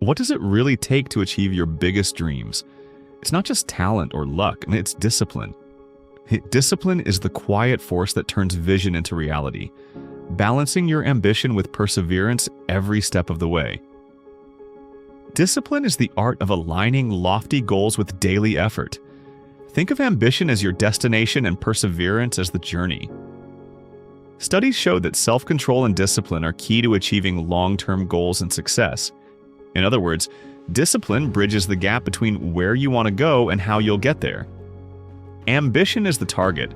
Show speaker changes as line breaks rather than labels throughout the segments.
What does it really take to achieve your biggest dreams? It's not just talent or luck, it's discipline. Discipline is the quiet force that turns vision into reality, balancing your ambition with perseverance every step of the way. Discipline is the art of aligning lofty goals with daily effort. Think of ambition as your destination and perseverance as the journey. Studies show that self-control and discipline are key to achieving long-term goals and success. In other words, discipline bridges the gap between where you want to go and how you'll get there. Ambition is the target,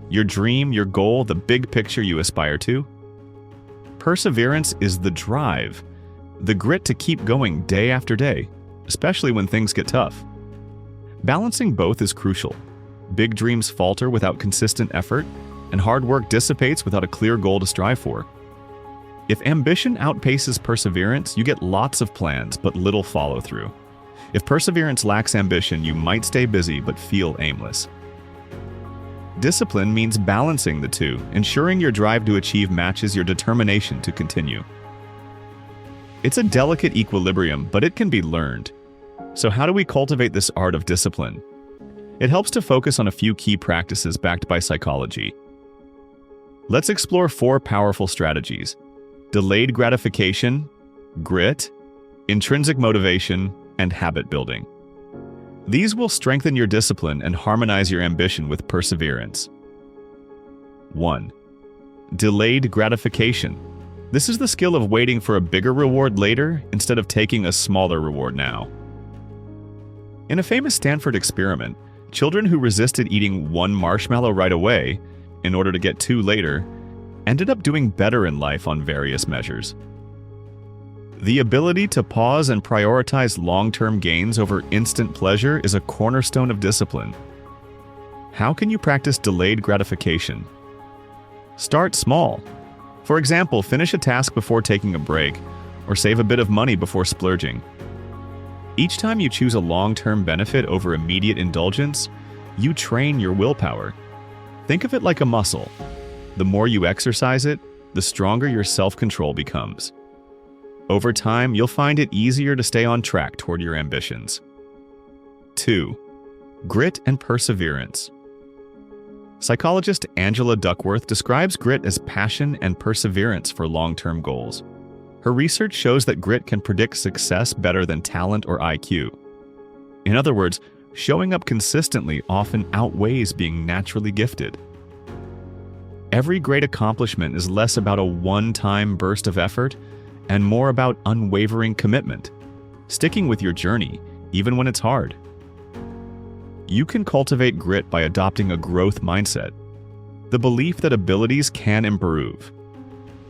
your dream, your goal, the big picture you aspire to. Perseverance is the drive, the grit to keep going day after day, especially when things get tough. Balancing both is crucial. Big dreams falter without consistent effort, and hard work dissipates without a clear goal to strive for. If ambition outpaces perseverance, you get lots of plans but little follow-through. If perseverance lacks ambition, you might stay busy but feel aimless. Discipline means balancing the two, ensuring your drive to achieve matches your determination to continue. It's a delicate equilibrium, but it can be learned. So how do we cultivate this art of discipline? It helps to focus on a few key practices backed by psychology. Let's explore 4 powerful strategies: delayed gratification, grit, intrinsic motivation, and habit building. These will strengthen your discipline and harmonize your ambition with perseverance. 1. Delayed gratification. This is the skill of waiting for a bigger reward later instead of taking a smaller reward now. In a famous Stanford experiment, children who resisted eating 1 marshmallow right away in order to get 2 later ended up doing better in life on various measures. The ability to pause and prioritize long-term gains over instant pleasure is a cornerstone of discipline. How can you practice delayed gratification? Start small. For example, finish a task before taking a break, or save a bit of money before splurging. Each time you choose a long-term benefit over immediate indulgence, you train your willpower. Think of it like a muscle. The more you exercise it, the stronger your self-control becomes. Over time, you'll find it easier to stay on track toward your ambitions. 2. Grit and perseverance. Psychologist Angela Duckworth describes grit as passion and perseverance for long-term goals. Her research shows that grit can predict success better than talent or IQ. In other words, showing up consistently often outweighs being naturally gifted. Every great accomplishment is less about a one-time burst of effort and more about unwavering commitment, sticking with your journey, even when it's hard. You can cultivate grit by adopting a growth mindset, the belief that abilities can improve.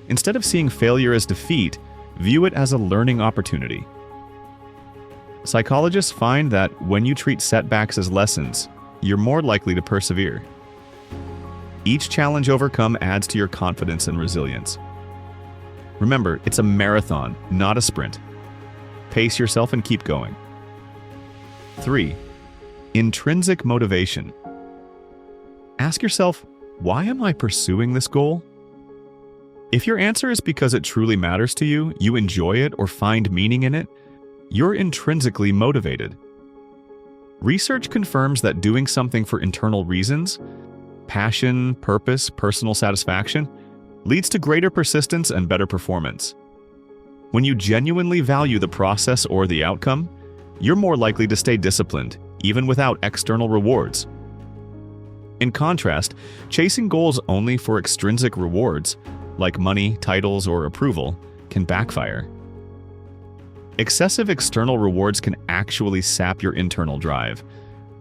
Instead of seeing failure as defeat, view it as a learning opportunity. Psychologists find that when you treat setbacks as lessons, you're more likely to persevere. Each challenge overcome adds to your confidence and resilience. Remember, it's a marathon, not a sprint. Pace yourself and keep going. 3. Intrinsic motivation. Ask yourself, why am I pursuing this goal? If your answer is because it truly matters to you, you enjoy it or find meaning in it, you're intrinsically motivated. Research confirms that doing something for internal reasons, passion, purpose, personal satisfaction, leads to greater persistence and better performance. When you genuinely value the process or the outcome, you're more likely to stay disciplined, even without external rewards. In contrast, chasing goals only for extrinsic rewards, like money, titles, or approval, can backfire. Excessive external rewards can actually sap your internal drive,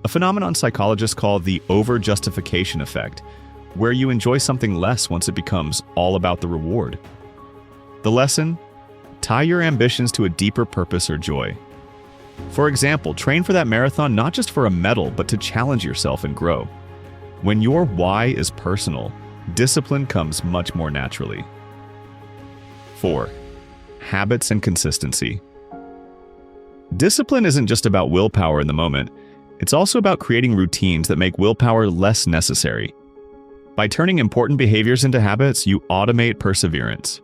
a phenomenon psychologists call the over-justification effect, where you enjoy something less once it becomes all about the reward. The lesson? Tie your ambitions to a deeper purpose or joy. For example, train for that marathon not just for a medal, but to challenge yourself and grow. When your why is personal, discipline comes much more naturally. 4. Habits and consistency. Discipline isn't just about willpower in the moment. It's also about creating routines that make willpower less necessary. By turning important behaviors into habits, you automate perseverance.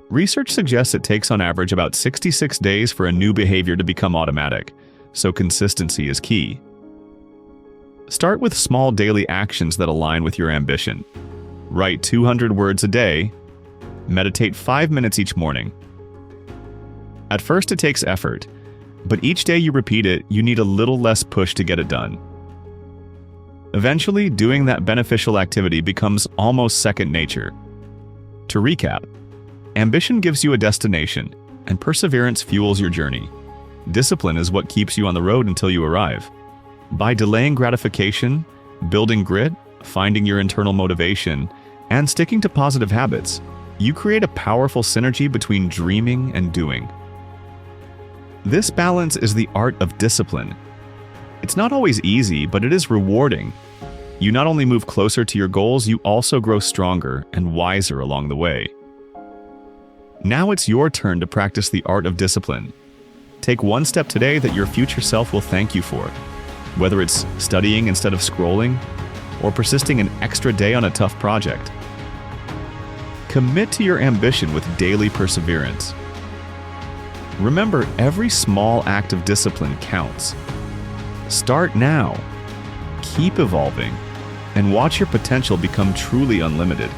Research suggests it takes on average about 66 days for a new behavior to become automatic, so consistency is key. Start with small daily actions that align with your ambition. Write 200 words a day. Meditate 5 minutes each morning. At first it takes effort, but each day you repeat it, you need a little less push to get it done. Eventually, doing that beneficial activity becomes almost second nature. To recap, ambition gives you a destination, and perseverance fuels your journey. Discipline is what keeps you on the road until you arrive. By delaying gratification, building grit, finding your internal motivation, and sticking to positive habits, you create a powerful synergy between dreaming and doing. This balance is the art of discipline. It's not always easy, but it is rewarding. You not only move closer to your goals, you also grow stronger and wiser along the way. Now it's your turn to practice the art of discipline. Take one step today that your future self will thank you for. Whether it's studying instead of scrolling, or persisting an extra day on a tough project. Commit to your ambition with daily perseverance. Remember, every small act of discipline counts. Start now. Keep evolving, and watch your potential become truly unlimited.